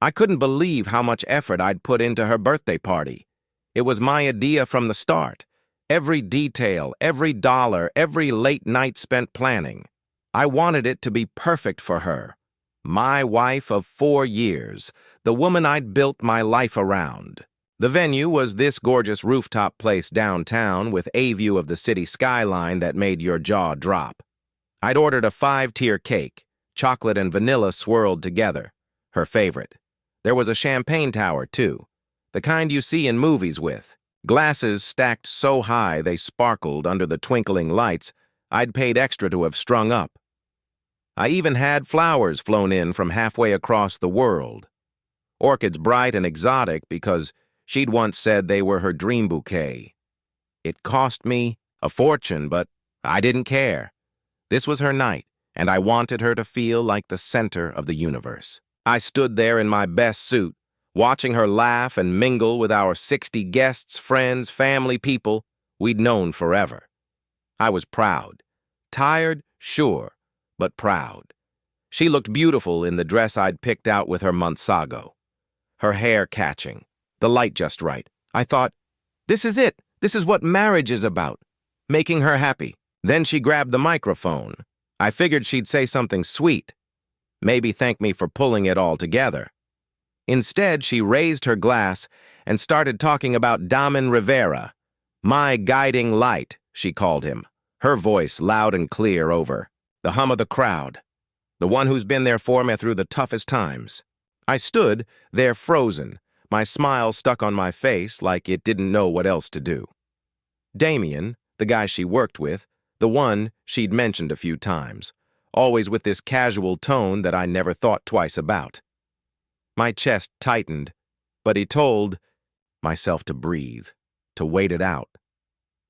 I couldn't believe how much effort I'd put into her birthday party. It was my idea from the start. Every detail, every dollar, every late night spent planning. I wanted it to be perfect for her. My wife of 4 years, the woman I'd built my life around. The venue was this gorgeous rooftop place downtown with a view of the city skyline that made your jaw drop. I'd ordered a 5-tier cake, chocolate and vanilla swirled together, her favorite. There was a champagne tower, too, the kind you see in movies with. Glasses stacked so high they sparkled under the twinkling lights, I'd paid extra to have strung up. I even had flowers flown in from halfway across the world. Orchids bright and exotic because she'd once said they were her dream bouquet. It cost me a fortune, but I didn't care. This was her night, and I wanted her to feel like the center of the universe. I stood there in my best suit, watching her laugh and mingle with our 60 guests, friends, family, people we'd known forever. I was proud. Tired, sure, but proud. She looked beautiful in the dress I'd picked out with her Montsago. Her hair catching, the light just right. I thought, this is it. This is what marriage is about. Making her happy. Then she grabbed the microphone. I figured she'd say something sweet. Maybe thank me for pulling it all together. Instead, she raised her glass and started talking about Damon Rivera. My guiding light, she called him, her voice loud and clear over the hum of the crowd, the one who's been there for me through the toughest times. I stood there frozen, my smile stuck on my face like it didn't know what else to do. Damien, the guy she worked with, the one she'd mentioned a few times, always with this casual tone that I never thought twice about. My chest tightened, but he told myself to breathe, to wait it out.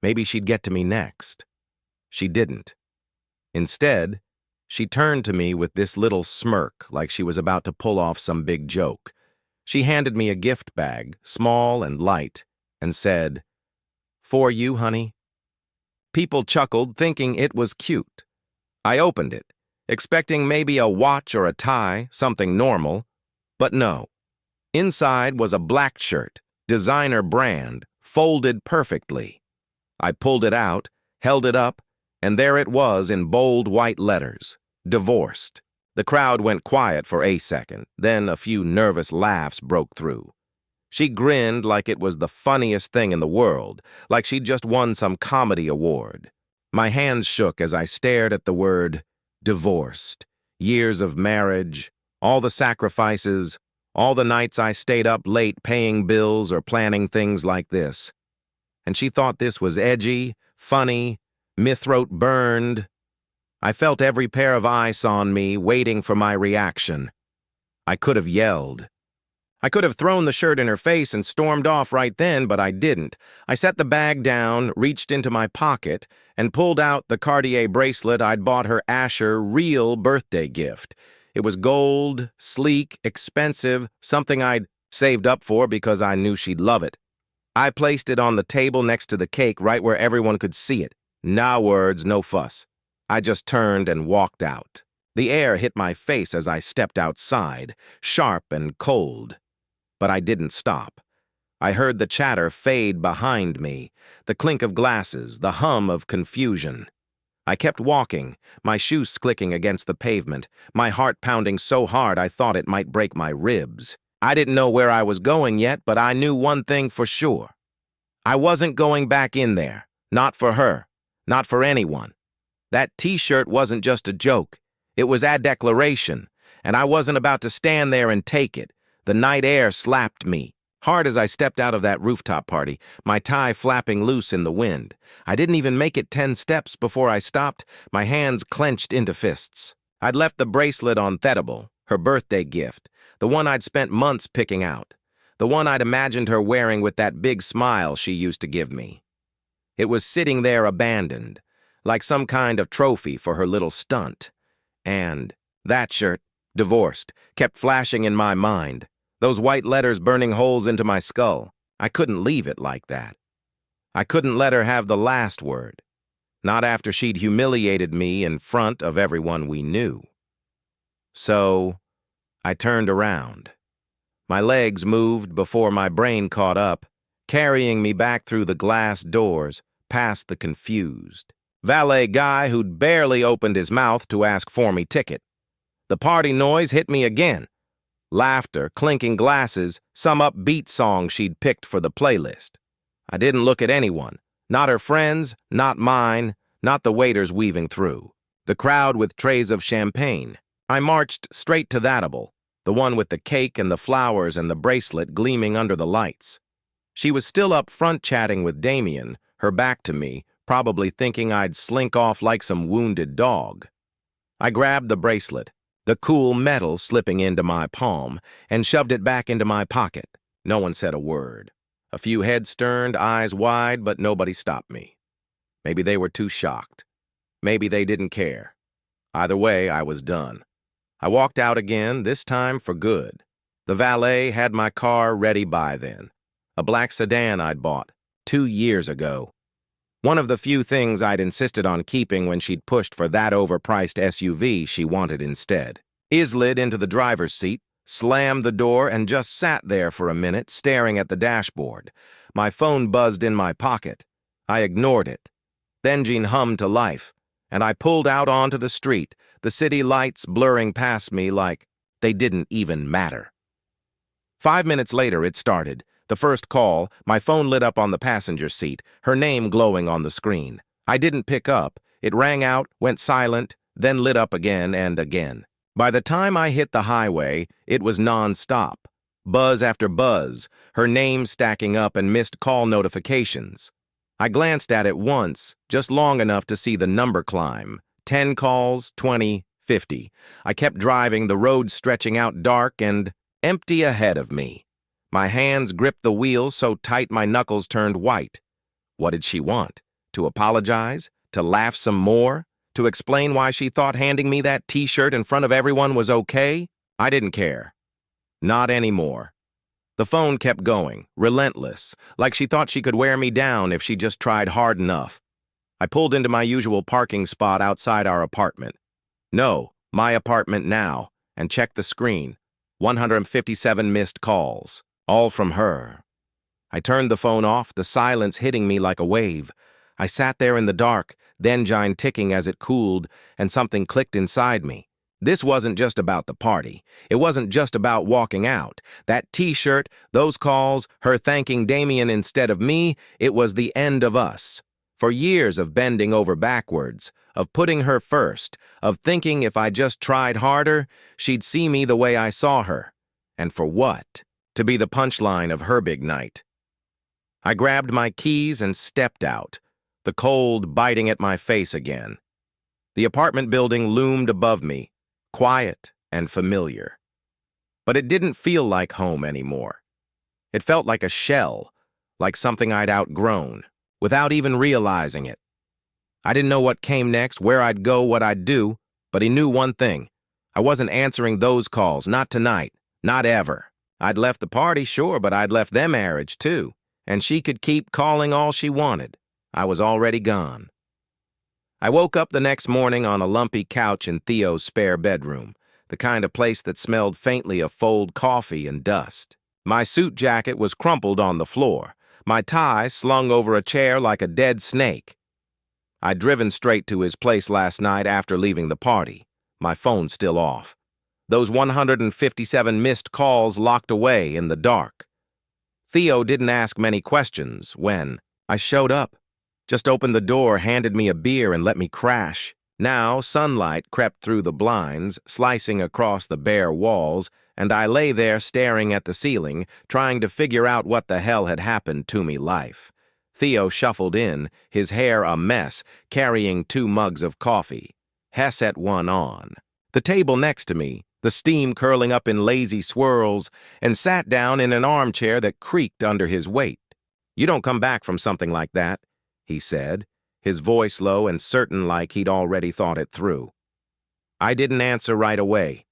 Maybe she'd get to me next. She didn't. Instead, she turned to me with this little smirk like she was about to pull off some big joke. She handed me a gift bag, small and light, and said, "For you, honey." People chuckled, thinking it was cute. I opened it, expecting maybe a watch or a tie, something normal, but no. Inside was a black shirt, designer brand, folded perfectly. I pulled it out, held it up, and there it was in bold white letters, divorced. The crowd went quiet for a second, then a few nervous laughs broke through. She grinned like it was the funniest thing in the world, like she'd just won some comedy award. My hands shook as I stared at the word divorced. Years of marriage, all the sacrifices, all the nights I stayed up late paying bills or planning things like this. And she thought this was edgy, funny, my throat burned. I felt every pair of eyes on me, waiting for my reaction. I could have yelled. I could have thrown the shirt in her face and stormed off right then, but I didn't. I set the bag down, reached into my pocket, and pulled out the Cartier bracelet I'd bought her Asher real birthday gift. It was gold, sleek, expensive, something I'd saved up for because I knew she'd love it. I placed it on the table next to the cake right where everyone could see it. No words, no fuss. I just turned and walked out. The air hit my face as I stepped outside, sharp and cold. But I didn't stop. I heard the chatter fade behind me, the clink of glasses, the hum of confusion. I kept walking, my shoes clicking against the pavement, my heart pounding so hard I thought it might break my ribs. I didn't know where I was going yet, but I knew one thing for sure. I wasn't going back in there. Not for her. Not for anyone. That T-shirt wasn't just a joke. It was a declaration, and I wasn't about to stand there and take it. The night air slapped me, hard as I stepped out of that rooftop party, my tie flapping loose in the wind. I didn't even make it 10 steps before I stopped, my hands clenched into fists. I'd left the bracelet on Thedable, her birthday gift, the one I'd spent months picking out, the one I'd imagined her wearing with that big smile she used to give me. It was sitting there abandoned, like some kind of trophy for her little stunt. And that shirt, divorced, kept flashing in my mind, those white letters burning holes into my skull. I couldn't leave it like that. I couldn't let her have the last word, not after she'd humiliated me in front of everyone we knew. So I turned around. My legs moved before my brain caught up, carrying me back through the glass doors, past the confused valet guy who'd barely opened his mouth to ask for me ticket. The party noise hit me again. Laughter, clinking glasses, some upbeat song she'd picked for the playlist. I didn't look at anyone, not her friends, not mine, not the waiters weaving through. The crowd with trays of champagne. I marched straight to thatable, the one with the cake and the flowers and the bracelet gleaming under the lights. She was still up front chatting with Damien, her back to me, probably thinking I'd slink off like some wounded dog. I grabbed the bracelet, the cool metal slipping into my palm, and shoved it back into my pocket. No one said a word. A few heads turned, eyes wide, but nobody stopped me. Maybe they were too shocked. Maybe they didn't care. Either way, I was done. I walked out again, this time for good. The valet had my car ready by then. A black sedan I'd bought 2 years ago. One of the few things I'd insisted on keeping when she'd pushed for that overpriced SUV she wanted instead. Slid into the driver's seat, slammed the door, and just sat there for a minute, staring at the dashboard. My phone buzzed in my pocket. I ignored it. The engine hummed to life, and I pulled out onto the street, the city lights blurring past me like they didn't even matter. 5 minutes later, it started. The first call, my phone lit up on the passenger seat, her name glowing on the screen. I didn't pick up. It rang out, went silent, then lit up again and again. By the time I hit the highway, it was non-stop. Buzz after buzz, her name stacking up and missed call notifications. I glanced at it once, just long enough to see the number climb. 10 calls, 20, 50. I kept driving, the road stretching out dark and empty ahead of me. My hands gripped the wheel so tight my knuckles turned white. What did she want? To apologize? To laugh some more? To explain why she thought handing me that t-shirt in front of everyone was okay? I didn't care. Not anymore. The phone kept going, relentless, like she thought she could wear me down if she just tried hard enough. I pulled into my usual parking spot outside our apartment. No, my apartment now, and checked the screen. 157 missed calls, all from her. I turned the phone off, the silence hitting me like a wave. I sat there in the dark, the engine ticking as it cooled, and something clicked inside me. This wasn't just about the party. It wasn't just about walking out. That t-shirt, those calls, her thanking Damien instead of me, it was the end of us. For years of bending over backwards, of putting her first, of thinking if I just tried harder, she'd see me the way I saw her. And for what? To be the punchline of her big night. I grabbed my keys and stepped out, the cold biting at my face again. The apartment building loomed above me, quiet and familiar. But it didn't feel like home anymore. It felt like a shell, like something I'd outgrown, without even realizing it. I didn't know what came next, where I'd go, what I'd do, but he knew one thing. I wasn't answering those calls, not tonight, not ever. I'd left the party, sure, but I'd left their marriage, too, and she could keep calling all she wanted. I was already gone. I woke up the next morning on a lumpy couch in Theo's spare bedroom, the kind of place that smelled faintly of fold coffee and dust. My suit jacket was crumpled on the floor, my tie slung over a chair like a dead snake. I'd driven straight to his place last night after leaving the party, my phone still off. Those 157 missed calls locked away in the dark. Theo didn't ask many questions when I showed up. Just opened the door, handed me a beer, and let me crash. Now, sunlight crept through the blinds, slicing across the bare walls, and I lay there staring at the ceiling, trying to figure out what the hell had happened to me life. Theo shuffled in, his hair a mess, carrying 2 mugs of coffee. Hess set one on. The table next to me, the steam curling up in lazy swirls, and sat down in an armchair that creaked under his weight. "You don't come back from something like that," he said, his voice low and certain like he'd already thought it through. I didn't answer right away.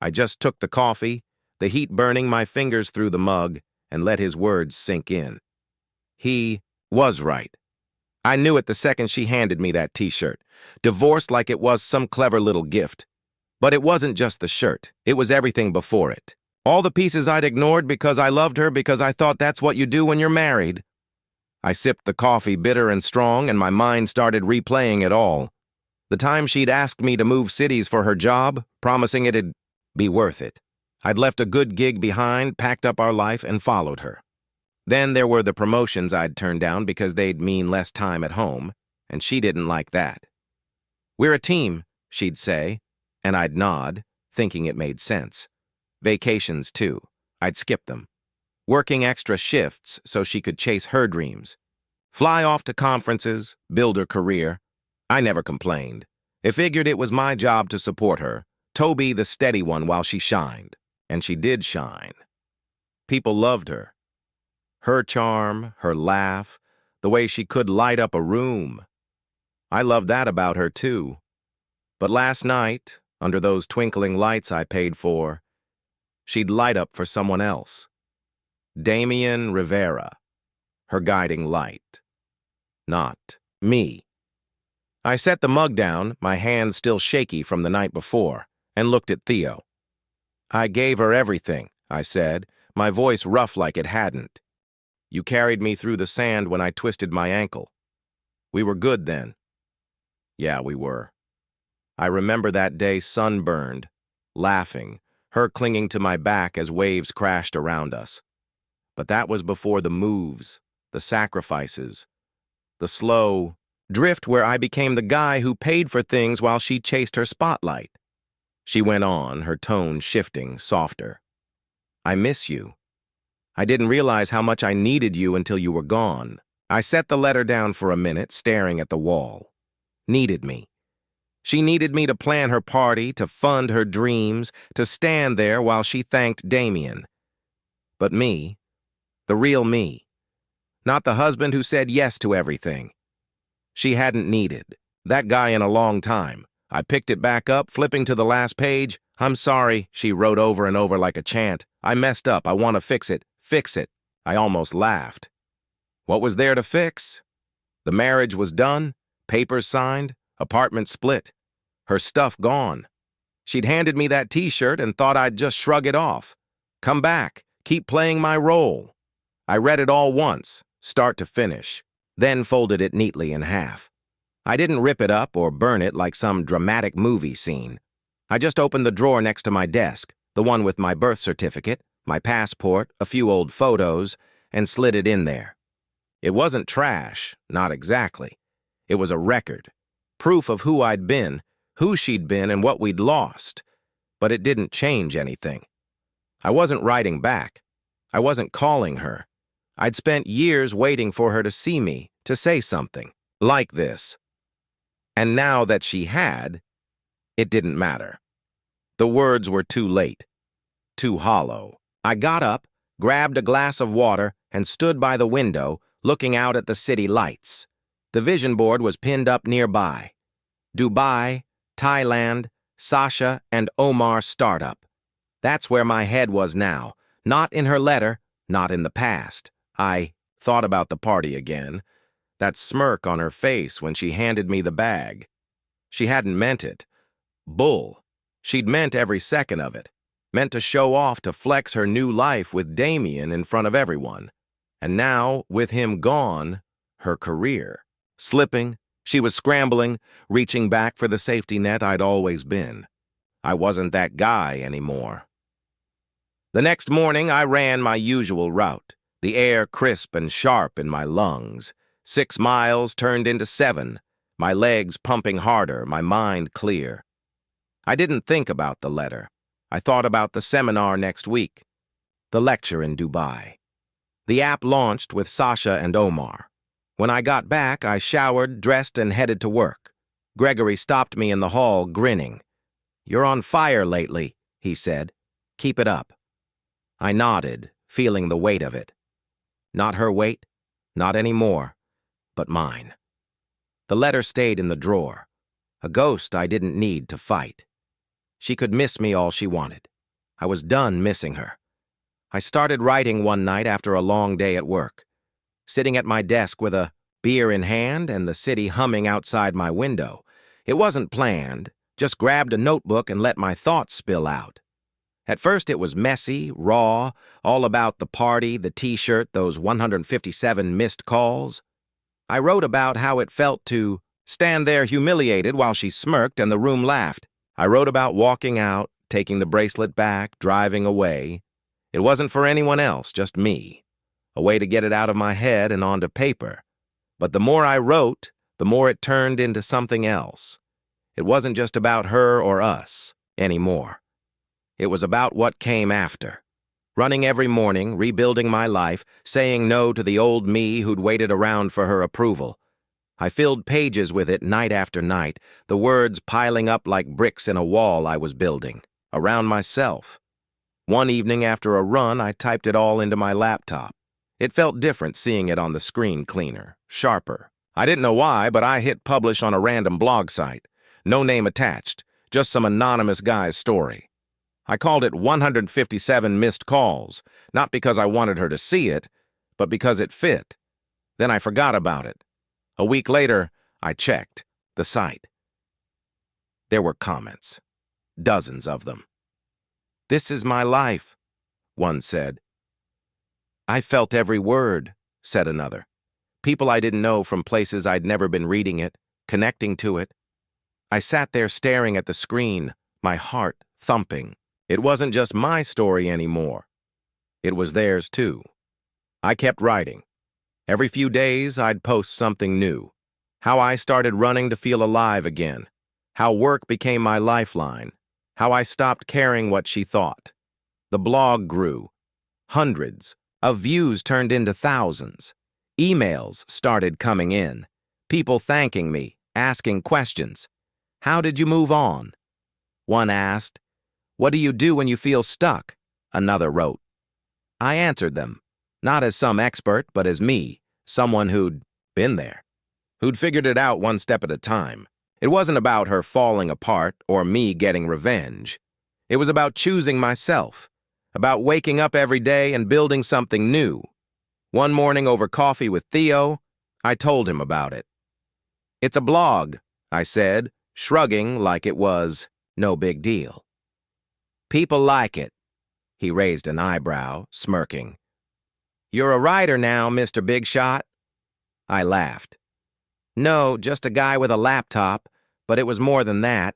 I just took the coffee, the heat burning my fingers through the mug, and let his words sink in. He was right. I knew it the second she handed me that t-shirt, divorced like it was some clever little gift. But it wasn't just the shirt, it was everything before it. All the pieces I'd ignored because I loved her because I thought that's what you do when you're married. I sipped the coffee bitter and strong, and my mind started replaying it all. The time she'd asked me to move cities for her job, promising it'd be worth it. I'd left a good gig behind, packed up our life, and followed her. Then there were the promotions I'd turned down because they'd mean less time at home, and she didn't like that. "We're a team," she'd say, and I'd nod, thinking it made sense. Vacations, too. I'd skip them. Working extra shifts so she could chase her dreams. Fly off to conferences, build her career. I never complained. I figured it was my job to support her, Toby the steady one while she shined. And she did shine. People loved her. Her charm, her laugh, the way she could light up a room. I loved that about her, too. But last night, under those twinkling lights I paid for, she'd light up for someone else. Damien Rivera, her guiding light. Not me. I set the mug down, my hands still shaky from the night before, and looked at Theo. "I gave her everything," I said, my voice rough like it hadn't. "You carried me through the sand when I twisted my ankle. We were good then." Yeah, we were. I remember that day sunburned, laughing, her clinging to my back as waves crashed around us. But that was before the moves, the sacrifices, the slow drift where I became the guy who paid for things while she chased her spotlight. She went on, her tone shifting, softer. "I miss you. I didn't realize how much I needed you until you were gone." I set the letter down for a minute, staring at the wall. Needed me. She needed me to plan her party, to fund her dreams, to stand there while she thanked Damien. But me, the real me, not the husband who said yes to everything, she hadn't needed. That guy in a long time. I picked it back up, flipping to the last page. "I'm sorry," she wrote over and over like a chant. "I messed up. I want to fix it. Fix it." I almost laughed. What was there to fix? The marriage was done, papers signed, apartment split, her stuff gone. She'd handed me that t-shirt and thought I'd just shrug it off. Come back, keep playing my role. I read it all once, start to finish, then folded it neatly in half. I didn't rip it up or burn it like some dramatic movie scene. I just opened the drawer next to my desk, the one with my birth certificate, my passport, a few old photos, and slid it in there. It wasn't trash, not exactly. It was a record, proof of who I'd been, who she'd been, and what we'd lost. But it didn't change anything. I wasn't writing back. I wasn't calling her. I'd spent years waiting for her to see me, to say something like this. And now that she had, it didn't matter. The words were too late, too hollow. I got up, grabbed a glass of water, and stood by the window, looking out at the city lights. The vision board was pinned up nearby. Dubai, Thailand, Sasha, and Omar startup. That's where my head was now, not in her letter, not in the past. I thought about the party again. That smirk on her face when she handed me the bag. She hadn't meant it. Bull. She'd meant every second of it. Meant to show off, to flex her new life with Damien in front of everyone. And now, with him gone, her career. Slipping, she was scrambling, reaching back for the safety net I'd always been. I wasn't that guy anymore. The next morning, I ran my usual route, the air crisp and sharp in my lungs. 6 miles turned into 7, my legs pumping harder, my mind clear. I didn't think about the letter. I thought about the seminar next week, the lecture in Dubai. The app launched with Sasha and Omar. When I got back, I showered, dressed, and headed to work. Gregory stopped me in the hall, grinning. "You're on fire lately," he said. "Keep it up." I nodded, feeling the weight of it. Not her weight, not anymore, but mine. The letter stayed in the drawer, a ghost I didn't need to fight. She could miss me all she wanted. I was done missing her. I started writing one night after a long day at work, sitting at my desk with a beer in hand and the city humming outside my window. It wasn't planned, just grabbed a notebook and let my thoughts spill out. At first it was messy, raw, all about the party, the t-shirt, those 157 missed calls. I wrote about how it felt to stand there humiliated while she smirked and the room laughed. I wrote about walking out, taking the bracelet back, driving away. It wasn't for anyone else, just me. A way to get it out of my head and onto paper. But the more I wrote, the more it turned into something else. It wasn't just about her or us anymore. It was about what came after. Running every morning, rebuilding my life, saying no to the old me who'd waited around for her approval. I filled pages with it night after night, the words piling up like bricks in a wall I was building, around myself. One evening after a run, I typed it all into my laptop. It felt different seeing it on the screen cleaner, sharper. I didn't know why, but I hit publish on a random blog site. No name attached, just some anonymous guy's story. I called it 157 Missed Calls, not because I wanted her to see it, but because it fit. Then I forgot about it. A week later, I checked the site. There were comments, dozens of them. "This is my life," one said. "I felt every word," said another. People I didn't know from places I'd never been reading it, connecting to it. I sat there staring at the screen, my heart thumping. It wasn't just my story anymore. It was theirs too. I kept writing. Every few days, I'd post something new. How I started running to feel alive again. How work became my lifeline. How I stopped caring what she thought. The blog grew. Hundreds of views turned into thousands. Emails started coming in. People thanking me, asking questions. "How did you move on?" One asked. "What do you do when you feel stuck?" Another wrote. I answered them, not as some expert, but as me, someone who'd been there, who'd figured it out one step at a time. It wasn't about her falling apart or me getting revenge. It was about choosing myself, about waking up every day and building something new. One morning over coffee with Theo, I told him about it. "It's a blog," I said, shrugging like it was no big deal. "People like it." He raised an eyebrow, smirking. "You're a writer now, Mr. Big Shot." I laughed. "No, just a guy with a laptop, but it was more than that."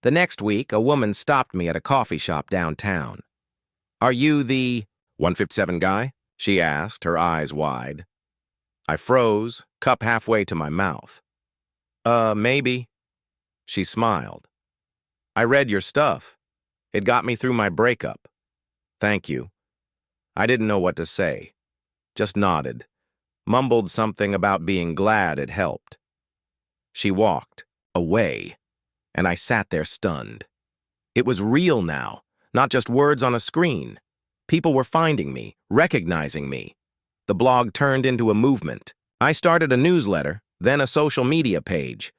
The next week, a woman stopped me at a coffee shop downtown. "Are you the 157 guy?" she asked, her eyes wide. I froze, cup halfway to my mouth. Maybe." She smiled. "I read your stuff. It got me through my breakup." "Thank you." I didn't know what to say. Just nodded. Mumbled something about being glad it helped. She walked away, and I sat there stunned. It was real now, not just words on a screen. People were finding me, recognizing me. The blog turned into a movement. I started a newsletter, then a social media page.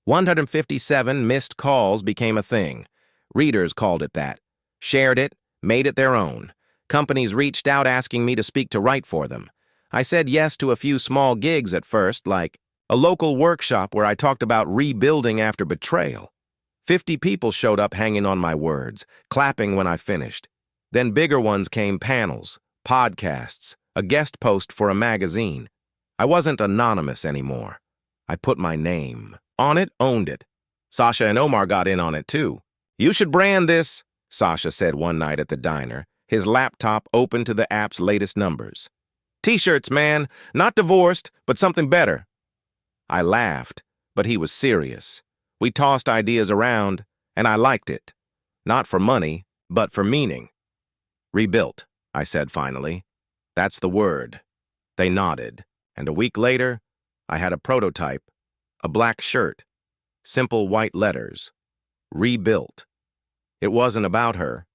157 Missed Calls became a thing. Readers called it that, shared it, made it their own. Companies reached out asking me to speak to write for them. I said yes to a few small gigs at first, like a local workshop where I talked about rebuilding after betrayal. 50 people showed up hanging on my words, clapping when I finished. Then bigger ones came: panels, podcasts, a guest post for a magazine. I wasn't anonymous anymore. I put my name on it, owned it. Sasha and Omar got in on it too. "You should brand this," Sasha said one night at the diner, his laptop open to the app's latest numbers. "T-shirts, man. Not divorced, but something better." I laughed, but he was serious. We tossed ideas around, and I liked it. Not for money, but for meaning. "Rebuilt," I said finally. "That's the word." They nodded, and a week later, I had a prototype, a black shirt, simple white letters. Rebuilt. It wasn't about her.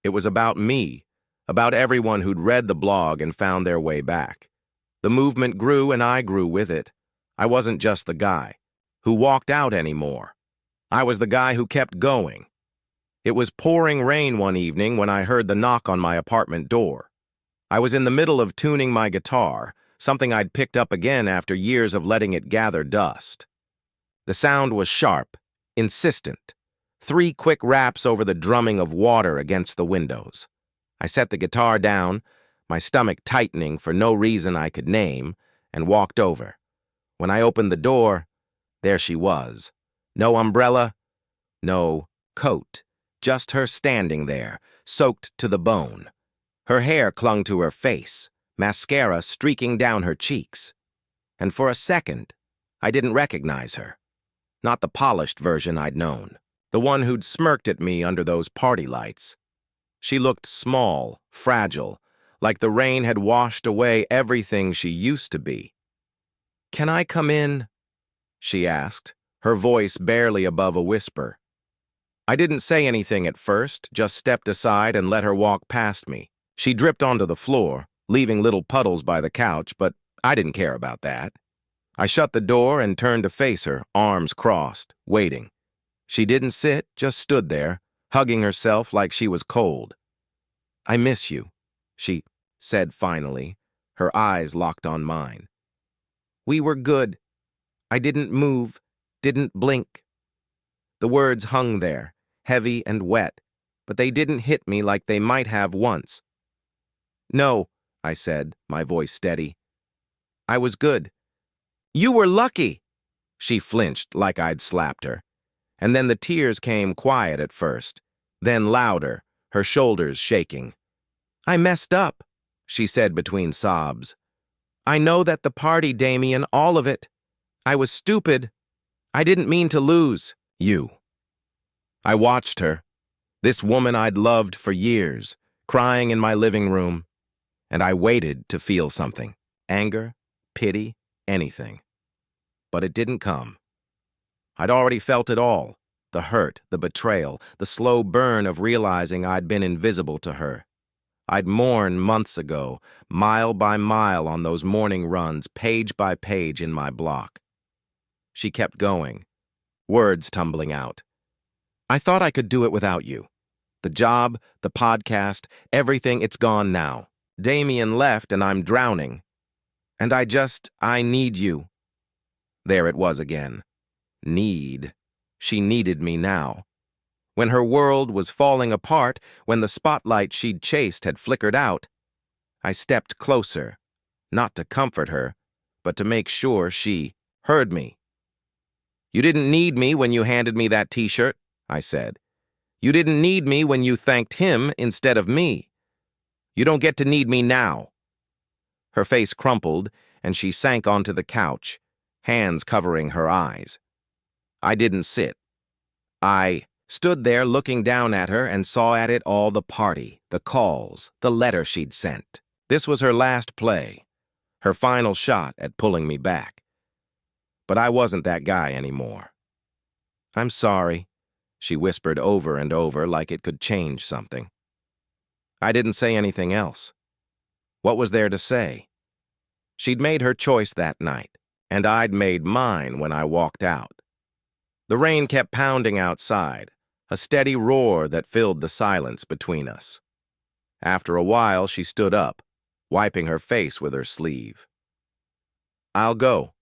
It was about me, about everyone who'd read the blog and found their way back. The movement grew and I grew with it. I wasn't just the guy who walked out anymore. I was the guy who kept going. It was pouring rain one evening when I heard the knock on my apartment door. I was in the middle of tuning my guitar, something I'd picked up again after years of letting it gather dust. The sound was sharp, insistent, 3 quick raps over the drumming of water against the windows. I set the guitar down, my stomach tightening for no reason I could name, and walked over. When I opened the door, there she was. No umbrella, no coat, just her standing there, soaked to the bone. Her hair clung to her face, mascara streaking down her cheeks. And for a second, I didn't recognize her. Not the polished version I'd known, the one who'd smirked at me under those party lights. She looked small, fragile, like the rain had washed away everything she used to be. "Can I come in?" she asked, her voice barely above a whisper. I didn't say anything at first, just stepped aside and let her walk past me. She dripped onto the floor, leaving little puddles by the couch, but I didn't care about that. I shut the door and turned to face her, arms crossed, waiting. She didn't sit, just stood there, hugging herself like she was cold. "I miss you," she said finally, her eyes locked on mine. "We were good. I didn't move, didn't blink." The words hung there, heavy and wet, but they didn't hit me like they might have once. "No," I said, my voice steady. "I was good." "You were lucky." She flinched like I'd slapped her. And then the tears came quiet at first, then louder, her shoulders shaking. "I messed up," she said between sobs. "I know that the party, Damien, all of it. I was stupid. I didn't mean to lose you." I watched her, this woman I'd loved for years, crying in my living room, and I waited to feel something. Anger, pity, anything. But it didn't come. I'd already felt it all, the hurt, the betrayal, the slow burn of realizing I'd been invisible to her. I'd mourned months ago, mile by mile on those morning runs, page by page in my block. She kept going, words tumbling out. "I thought I could do it without you. The job, the podcast, everything, it's gone now. Damien left and I'm drowning. And I need you." There it was again. Need. She needed me now. When her world was falling apart, when the spotlight she'd chased had flickered out, I stepped closer, not to comfort her, but to make sure she heard me. "You didn't need me when you handed me that t-shirt," I said. "You didn't need me when you thanked him instead of me. You don't get to need me now." Her face crumpled, and she sank onto the couch, hands covering her eyes. I didn't sit. I stood there looking down at her and saw at it all the party, the calls, the letter she'd sent. This was her last play, her final shot at pulling me back. But I wasn't that guy anymore. "I'm sorry," she whispered over and over like it could change something. I didn't say anything else. What was there to say? She'd made her choice that night, and I'd made mine when I walked out. The rain kept pounding outside, a steady roar that filled the silence between us. After a while, she stood up, wiping her face with her sleeve. "I'll go,"